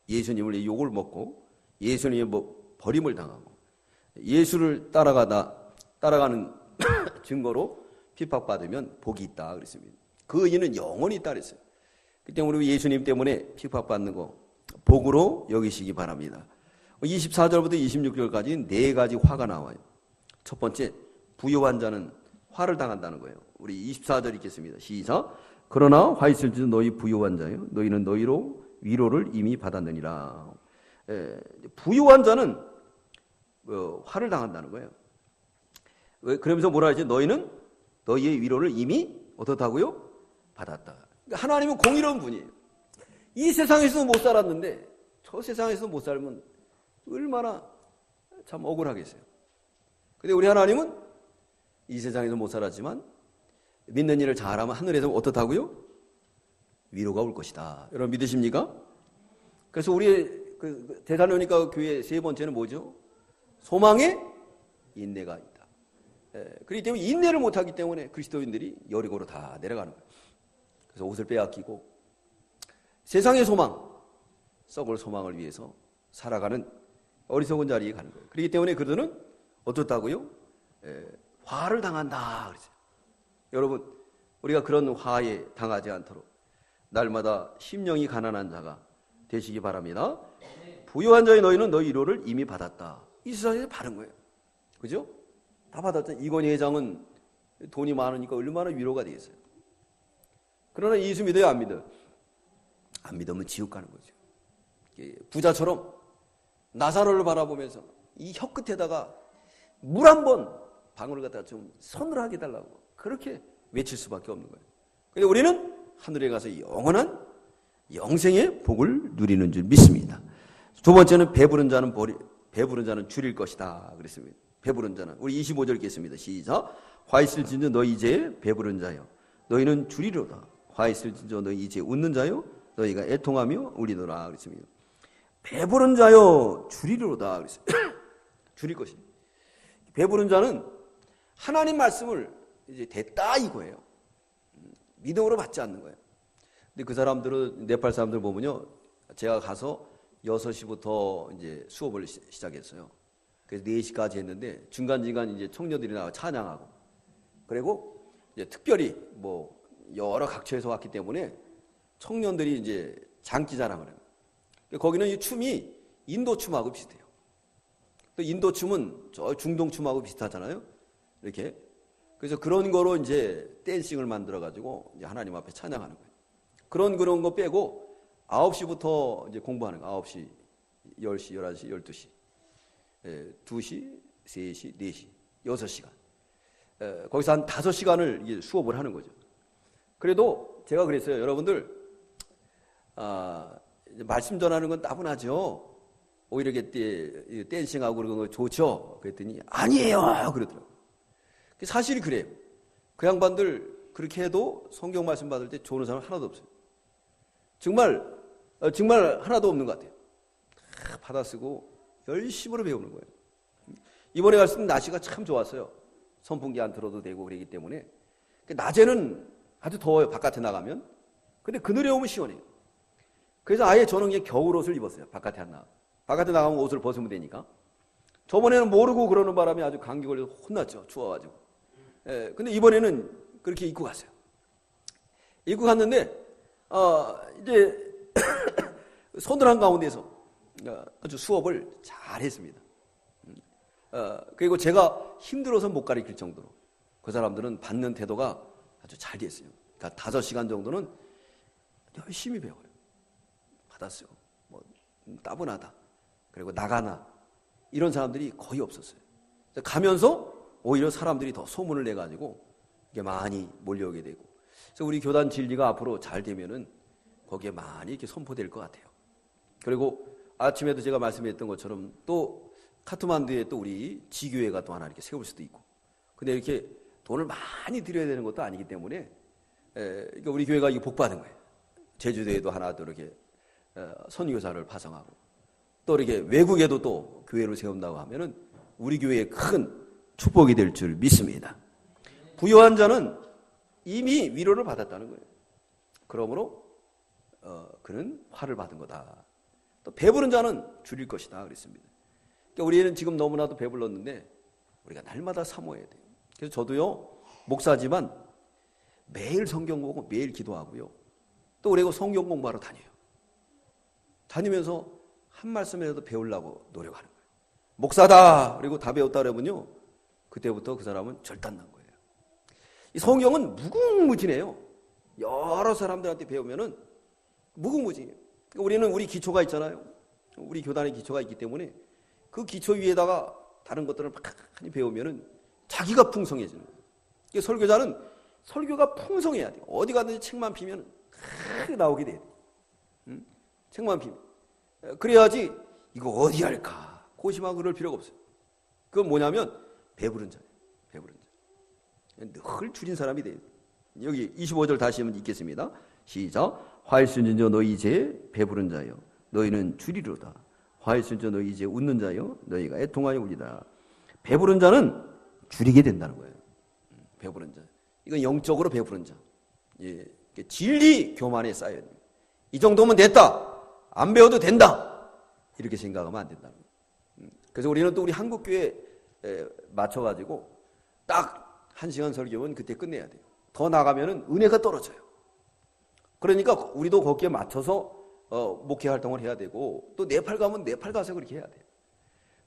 예수님을 위해 욕을 먹고 예수님의 버림을 당하고 예수를 따라가는 증거로 핍박받으면 복이 있다 그랬습니다. 그 의의는 영원히 있다 그랬어요. 그 때문에 우리 예수님 때문에 핍박받는 거 복으로 여기시기 바랍니다. 24절부터 26절까지 네 가지 화가 나와요. 첫 번째, 부요한 자는 화를 당한다는 거예요. 우리 24절 읽겠습니다. 시작. 그러나 화 있을지도 너희 부요한 자요. 너희는 너희로 위로를 이미 받았느니라. 부요한 자는 화를 당한다는 거예요. 그러면서 뭐라 하지? 너희는 너희의 위로를 이미 어떻다고요? 받았다. 그러니까 하나님은 공의로운 분이에요. 이 세상에서도 못 살았는데 저 세상에서도 못 살면 얼마나 참 억울하겠어요. 근데 우리 하나님은 이 세상에서 못 살았지만 믿는 일을 잘하면 하늘에서 어떻다고요? 위로가 올 것이다. 여러분 믿으십니까? 그래서 우리 데살로니가 교회 세 번째는 뭐죠? 소망의 인내가 있다. 그렇기 때문에 인내를 못하기 때문에 그리스도인들이 여리고로 다 내려가는 거예요. 그래서 옷을 빼앗기고 세상의 소망, 썩을 소망을 위해서 살아가는 어리석은 자리에 가는 거예요. 그렇기 때문에 그들은 어떻다고요? 화를 당한다 그랬어요. 여러분 우리가 그런 화에 당하지 않도록 날마다 심령이 가난한 자가 되시기 바랍니다. 부유한 자의 너희는 너희 위로를 이미 받았다. 이 세상에서 받은 거예요. 그죠? 다 받았잖아요. 이건희 회장은 돈이 많으니까 얼마나 위로가 되겠어요. 그러나 예수 믿어요? 안 믿어요? 안 믿으면 지옥 가는 거죠. 부자처럼 나사로를 바라보면서 이 혀끝에다가 물 한 번 방울을 갖다가 좀 서늘하게 달라고 그렇게 외칠 수밖에 없는 거예요. 근데 우리는 하늘에 가서 영원한 영생의 복을 누리는 줄 믿습니다. 두 번째는 배부른 자는 줄일 것이다 그랬습니다. 배부른 자는 우리 25절 읽겠습니다. 시작. 화 있을진저 너희 이제 배부른 자여 너희는 줄이로다. 화 있을진저 너희 이제 웃는 자여 너희가 애통하며 울리노라 그랬습니다. 배부른 자여 줄이로다 그랬어요. 줄일 것이. 배부른 자는 하나님 말씀을 이제 됐다 이거예요. 믿음으로 받지 않는 거예요. 근데 그 사람들은 네팔 사람들 보면요, 제가 가서 6시부터 이제 수업을 시작했어요. 그래서 4시까지 했는데 중간중간 이제 청년들이 나와 찬양하고 그리고 이제 특별히 뭐 여러 각처에서 왔기 때문에 청년들이 이제 장기 자랑을 해요. 거기는 이 춤이 인도 춤하고 비슷해요. 또 인도 춤은 저 중동 춤하고 비슷하잖아요. 이렇게. 그래서 그런 거로 이제 댄싱을 만들어 가지고 이제 하나님 앞에 찬양하는 거예요. 그런 거 빼고 9시부터 이제 공부하는 거. 9시, 10시, 11시, 12시. 2시, 3시, 4시, 6시간. 거기서 한 5시간을 이제 수업을 하는 거죠. 그래도 제가 그랬어요. 여러분들, 말씀 전하는 건 따분하죠. 오히려 이렇게 댄싱하고 그런 거 좋죠. 그랬더니 아니에요. 그러더라고요. 사실이 그래요. 그 양반들 그렇게 해도 성경 말씀 받을 때 좋은 사람 하나도 없어요. 정말 정말 하나도 없는 것 같아요. 다 받아쓰고 열심으로 배우는 거예요. 이번에 갔을 때 날씨가 참 좋았어요. 선풍기 안 틀어도 되고 그러기 때문에. 낮에는 아주 더워요. 바깥에 나가면. 근데 그늘에 오면 시원해요. 그래서 아예 저는 그냥 겨울 옷을 입었어요. 바깥에 안 나가. 바깥에 나가면 옷을 벗으면 되니까. 저번에는 모르고 그러는 바람에 아주 감기 걸려서 혼났죠. 추워가지고. 예, 근데 이번에는 그렇게 입고 갔어요. 입고 갔는데, 이제, 서늘한 가운데서 아주 수업을 잘 했습니다. 그리고 제가 힘들어서 못 가르칠 정도로 그 사람들은 받는 태도가 아주 잘 됐어요. 그러니까 5시간 정도는 열심히 배워요. 받았어요. 뭐, 따분하다. 그리고 나가나. 이런 사람들이 거의 없었어요. 가면서 오히려 사람들이 더 소문을 내가지고 이게 많이 몰려오게 되고. 그래서 우리 교단 진리가 앞으로 잘 되면은 거기에 많이 이렇게 선포될 것 같아요. 그리고 아침에도 제가 말씀했던 것처럼 또 카트만두에 또 우리 지교회가 또 하나 이렇게 세울 수도 있고. 근데 이렇게 돈을 많이 들여야 되는 것도 아니기 때문에 그러니까 우리 교회가 이거 복 받은 거예요. 제주도에도 하나 또 이렇게 선교사를 파송하고 또 이렇게 외국에도 또 교회를 세운다고 하면은 우리 교회에 큰 축복이 될 줄 믿습니다. 부유한 자는 이미 위로를 받았다는 거예요. 그러므로 그는 화를 받은 거다. 또 배부른 자는 줄일 것이다 그랬습니다. 그러니까 우리는 지금 너무나도 배불렀는데 우리가 날마다 사모해야 돼요. 그래서 저도요 목사지만 매일 성경 보고 매일 기도하고요. 또 그리고 성경 공부하러 다녀요. 다니면서 한 말씀이라도 배우려고 노력하는 거예요. 목사다 그리고 다 배웠다 그러면요 그때부터 그 사람은 절단난 거예요. 이 성경은 무궁무진해요. 여러 사람들한테 배우면은 무궁무진해요. 그러니까 우리는 우리 기초가 있잖아요. 우리 교단의 기초가 있기 때문에 그 기초 위에다가 다른 것들을 많이 배우면은 자기가 풍성해지는 거예요. 그러니까 설교자는 설교가 풍성해야 돼요. 어디 가든지 책만 피면 크게 나오게 돼요. 책만 피면. 그래야지 이거 어디 할까 고심하고 그럴 필요가 없어요. 그건 뭐냐면 배부른 자예요. 배부른 자. 늘 줄인 사람이 돼요. 여기 25절 다시 한번 읽겠습니다. 시작. 화일순전 자 너희 이제 배부른 자여 너희는 줄이로다. 화일순전 자 너희 이제 웃는 자여 너희가 애통하여 울리다. 배부른 자는 줄이게 된다는 거예요. 배부른 자. 이건 영적으로 배부른 자. 예. 진리 교만에 쌓여야 돼요. 이 정도면 됐다. 안 배워도 된다. 이렇게 생각하면 안 된다는 거예요. 그래서 우리는 또 우리 한국교회에 맞춰가지고 딱 1시간 설교는 그때 끝내야 돼요. 더 나가면은 은혜가 떨어져요. 그러니까 우리도 거기에 맞춰서 목회 활동을 해야 되고 또 네팔 가면 네팔 가서 그렇게 해야 돼요.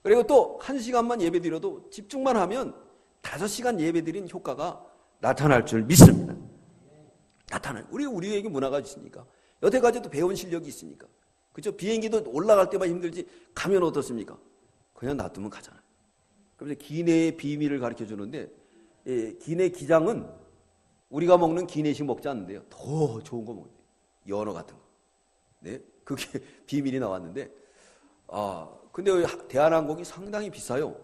그리고 또 1시간만 예배 드려도 집중만 하면 5시간 예배 드린 효과가 나타날 줄 믿습니다. 우리에게 문화가 있으니까. 여태까지도 배운 실력이 있으니까. 그죠? 비행기도 올라갈 때만 힘들지 가면 어떻습니까? 그냥 놔두면 가잖아요. 그래서 기내의 비밀을 가르쳐 주는데 기내 기장은 우리가 먹는 기내식 먹지 않는데요. 더 좋은 거 먹어요. 연어 같은 거. 네? 그게 비밀이 나왔는데 근데 대한항공이 상당히 비싸요.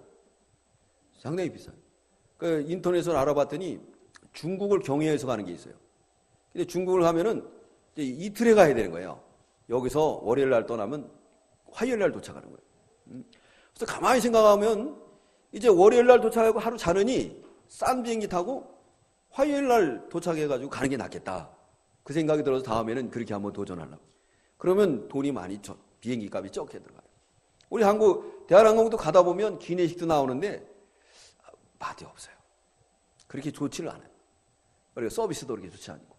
상당히 비싸요. 그 인터넷으로 알아봤더니 중국을 경유해서 가는 게 있어요. 근데 중국을 가면은 이제 이틀에 가야 되는 거예요. 여기서 월요일 날 떠나면 화요일 날 도착하는 거예요. 그래서 가만히 생각하면 이제 월요일 날 도착하고 하루 자느니 싼 비행기 타고 화요일 날 도착해가지고 가는 게 낫겠다. 그 생각이 들어서 다음에는 그렇게 한번 도전하려고. 그러면 돈이 많이 비행기 값이 적게 들어가요. 우리 대한항공도 가다 보면 기내식도 나오는데 맛이 없어요. 그렇게 좋지를 않아요. 그리고 서비스도 그렇게 좋지 않고.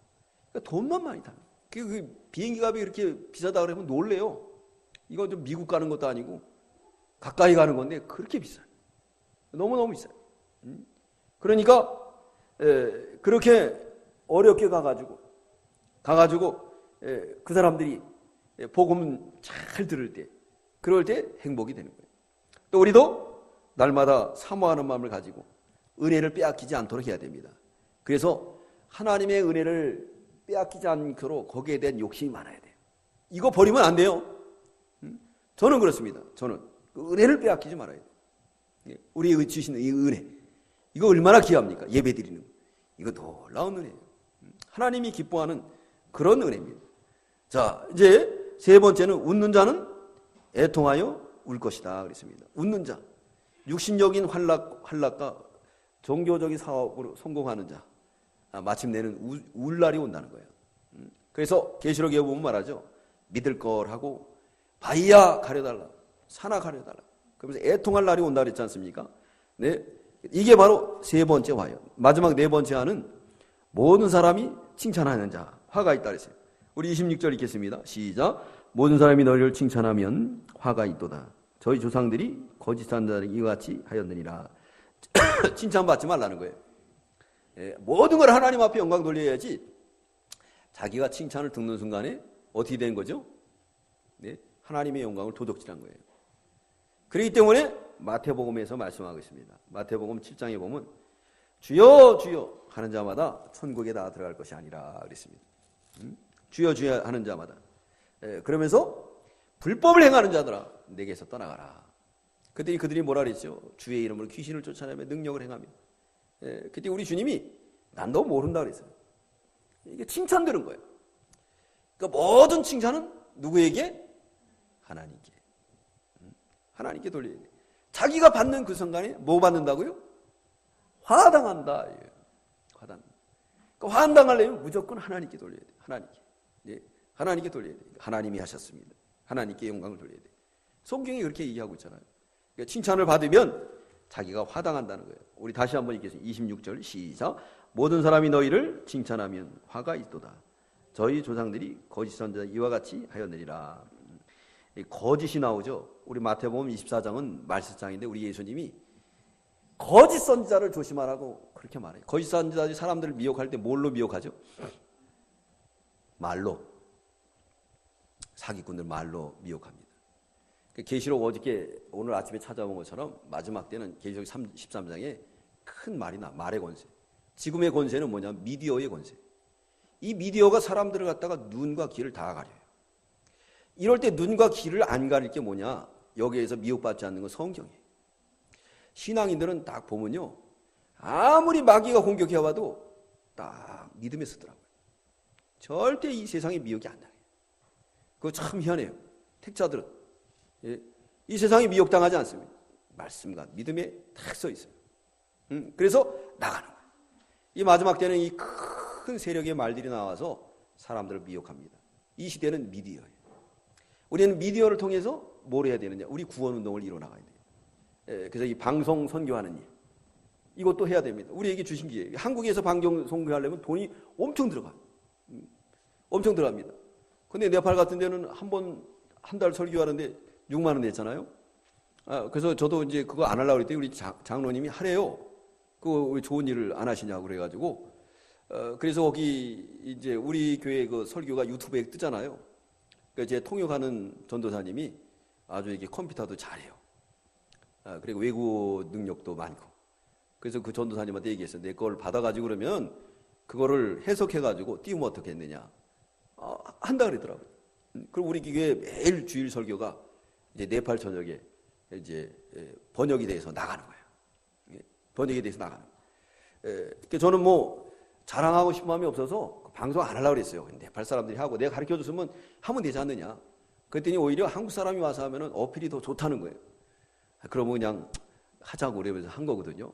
그러니까 돈만 많이 타요. 그 비행기 값이 그렇게 비싸다 그러면 놀래요. 이건 좀 미국 가는 것도 아니고 가까이 가는 건데 그렇게 비싸요. 너무너무 비싸요. 그러니까 그렇게 어렵게 가가지고 그 사람들이 복음 잘 들을 때 그럴 때 행복이 되는 거예요. 또 우리도 날마다 사모하는 마음을 가지고 은혜를 빼앗기지 않도록 해야 됩니다. 그래서 하나님의 은혜를 빼앗기지 않도록 거기에 대한 욕심이 많아야 돼요. 이거 버리면 안 돼요. 저는 그렇습니다. 저는 그 은혜를 빼앗기지 말아야 돼요. 우리에게 주시는 이 은혜 이거 얼마나 귀합니까? 예배 드리는 거. 이거 놀라운 은혜예요. 하나님이 기뻐하는 그런 은혜입니다. 자, 이제 세 번째는 웃는 자는 애통하여 울 것이다 그랬습니다. 웃는 자, 육신적인 환락과 종교적인 사업으로 성공하는 자, 마침내는 울 날이 온다는 거예요. 그래서 계시록에 보면 말하죠. 믿을 걸 하고 바위야 가려달라, 산아 가려달라. 그러면서 애통할 날이 온다 그랬지 않습니까? 네, 이게 바로 세 번째 화요. 마지막 네 번째 화는 모든 사람이 칭찬하는 자, 화가 있다 그랬어요. 우리 26절 읽겠습니다. 시작. 모든 사람이 너희를 칭찬하면 화가 있도다. 저희 조상들이 거짓한 자들이 이와 같이 하였느니라. 칭찬받지 말라는 거예요. 예, 모든 걸 하나님 앞에 영광 돌려야지. 자기가 칭찬을 듣는 순간에 어떻게 된 거죠? 네, 하나님의 영광을 도둑질한 거예요. 그렇기 때문에 마태복음에서 말씀하고 있습니다. 마태복음 7장에 보면 주여 주여 하는 자마다 천국에 다 들어갈 것이 아니라 그랬습니다. 주여 주여 하는 자마다. 예, 그러면서 불법을 행하는 자들아 내게서 떠나가라. 그때 그들이 뭐라 그랬죠? 주의 이름으로 귀신을 쫓아내며 능력을 행하며. 예, 그때 우리 주님이 난 너 모른다 그랬어요. 이게 칭찬 들은 거예요. 그러니까 모든 칭찬은 누구에게? 하나님께. 하나님께 돌려야 돼. 자기가 받는 그 순간에 뭐 받는다고요? 화당한다. 화당. 그러니까 화당하려면 무조건 하나님께 돌려야 돼. 하나님께. 네. 하나님께 돌려야 돼. 하나님이 하셨습니다. 하나님께 영광을 돌려야 돼. 성경이 그렇게 얘기하고 있잖아요. 그러니까 칭찬을 받으면 자기가 화당한다는 거예요. 우리 다시 한번 읽겠습니다. 26절 시작. 모든 사람이 너희를 칭찬하면 화가 있도다. 저희 조상들이 거짓 선지자 이와 같이 하였느니라. 거짓이 나오죠. 우리 마태복음 24장은 말씀장인데 우리 예수님이 거짓 선지자를 조심하라고 그렇게 말해요. 거짓 선지자들이 사람들을 미혹할 때 뭘로 미혹하죠? 말로. 사기꾼들 말로 미혹합니다. 계시록 어저께 오늘 아침에 찾아본 것처럼 마지막 때는 계시록 13장에 큰 말이 나. 말의 권세. 지금의 권세는 뭐냐? 미디어의 권세. 이 미디어가 사람들을 갖다가 눈과 귀를 다 가려요. 이럴 때 눈과 귀를 안 가릴 게 뭐냐? 여기에서 미혹받지 않는 건 성경이에요. 신앙인들은 딱 보면요. 아무리 마귀가 공격해와도 딱 믿음에 서더라고요. 절대 이 세상에 미혹이 안 당해요. 그거 참 희한해요. 택자들은. 예, 이 세상에 미혹당하지 않습니다. 말씀과 믿음에 딱 서 있어요. 그래서 나가는 거예요. 이 마지막 때는 이 큰 세력의 말들이 나와서 사람들을 미혹합니다. 이 시대는 미디어예요. 우리는 미디어를 통해서 뭘 해야 되느냐? 우리 구원운동을 이뤄나가야 돼요. 예, 그래서 이 방송 선교하는 일, 이것도 해야 됩니다. 우리에게 주신 기회예요. 한국에서 방송 선교하려면 돈이 엄청 들어가요. 엄청 들어갑니다. 근데 네팔 같은 데는 한 달 설교하는데 6만 원 냈잖아요. 그래서 저도 이제 그거 안 하려고 그랬더니 우리 장로님이 하래요. 그거 왜 좋은 일을 안 하시냐고 그래가지고, 그래서 거기 이제 우리 교회 그 설교가 유튜브에 뜨잖아요. 그러니까 제 통역하는 전도사님이 아주 이렇게 컴퓨터도 잘해요. 그리고 외국어 능력도 많고. 그래서 그 전도사님한테 얘기했어요. 내 걸 받아가지고 그러면 그거를 해석해가지고 띄우면 어떻게 했느냐. 한다 그러더라고요. 그리고 우리 교회 매일 주일 설교가 이제 네팔 전역에 이제 번역이 돼서 나가는 거예요. 번역이 돼서 나가는 거예요. 그러니까 저는 뭐 자랑하고 싶은 마음이 없어서 방송 안 하려고 그랬어요. 네팔 사람들이 하고 내가 가르쳐 줬으면 하면 되지 않느냐. 그랬더니 오히려 한국 사람이 와서 하면은 어필이 더 좋다는 거예요. 그러면 그냥 하자고 그러면서 한 거거든요.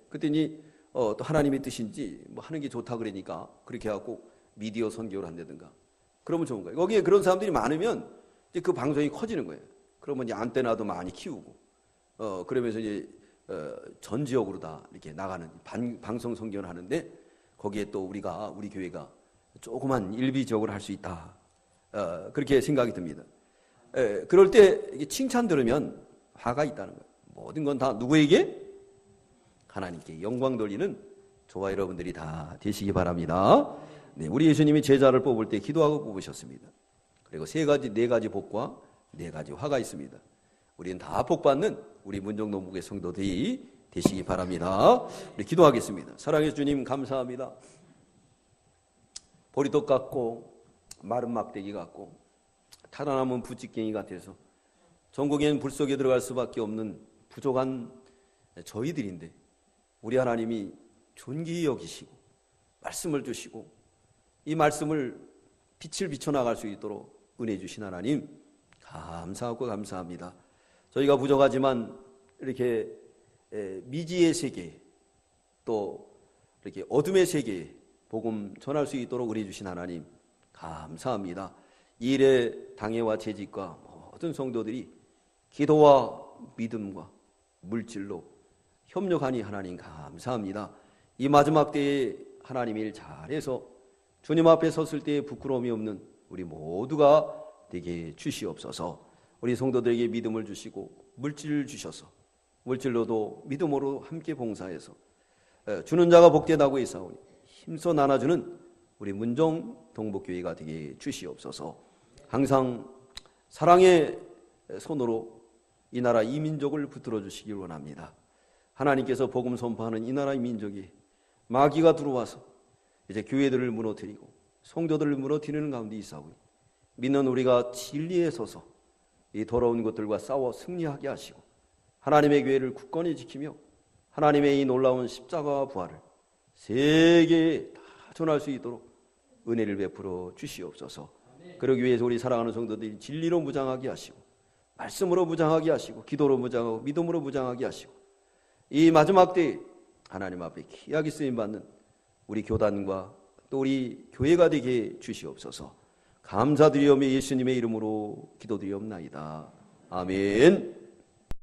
그랬더니 또 하나님의 뜻인지 뭐 하는 게 좋다 그러니까 그렇게 해갖고 미디어 선교를 한다든가 그러면 좋은 거예요. 거기에 그런 사람들이 많으면 이제 그 방송이 커지는 거예요. 그러면 이제 안테나도 많이 키우고 그러면서 이제 전 지역으로 다 이렇게 나가는 방송 선교를 하는데 거기에 또 우리 교회가 조그만 일비적으로 할 수 있다. 그렇게 생각이 듭니다. 그럴 때 이게 칭찬 들으면 화가 있다는 거예요. 모든 건 다 누구에게? 하나님께 영광 돌리는 저와 여러분들이 다 되시기 바랍니다. 네, 우리 예수님이 제자를 뽑을 때 기도하고 뽑으셨습니다. 그리고 네 가지 복과 4가지 화가 있습니다. 우리는 다 복받는 우리 문정동북의 성도들이 되시기 바랍니다. 우리 기도하겠습니다. 사랑해 주님 감사합니다. 보리떡 같고 마른 막대기 같고 타다남은 부찌깽이 같아서 전국엔 불 속에 들어갈 수밖에 없는 부족한 저희들인데 우리 하나님이 존귀히 여기시고 말씀을 주시고 이 말씀을 빛을 비춰나갈 수 있도록 은혜 주신 하나님 감사하고 감사합니다. 저희가 부족하지만 이렇게 미지의 세계 또 이렇게 어둠의 세계에 복음 전할 수 있도록 은혜 주신 하나님 감사합니다. 이 일에 당회와 재직과 모든 성도들이 기도와 믿음과 물질로 협력하니 하나님 감사합니다. 이 마지막 때에 하나님 일 잘해서 주님 앞에 섰을 때에 부끄러움이 없는 우리 모두가 되게 주시옵소서. 우리 성도들에게 믿음을 주시고 물질을 주셔서 물질로도 믿음으로 함께 봉사해서 주는 자가 복되다고 있사오니 힘써 나눠주는 우리 문정 동복교회가 되게 주시옵소서. 항상 사랑의 손으로 이 나라 이 민족을 붙들어 주시길 원합니다. 하나님께서 복음 선포하는 이 나라의 민족이 마귀가 들어와서 이제 교회들을 무너뜨리고 성도들을 무너뜨리는 가운데 있사오니 믿는 우리가 진리에 서서 이 더러운 것들과 싸워 승리하게 하시고 하나님의 교회를 굳건히 지키며 하나님의 이 놀라운 십자가와 부활을 세계에 다 전할 수 있도록 은혜를 베풀어 주시옵소서. 그러기 위해서 우리 사랑하는 성도들이 진리로 무장하게 하시고 말씀으로 무장하게 하시고 기도로 무장하고 믿음으로 무장하게 하시고 이 마지막 때에 하나님 앞에 귀하게 쓰임받는 우리 교단과 또 우리 교회가 되게 주시옵소서. 감사드리오며 예수님의 이름으로 기도드리옵나이다. 아멘.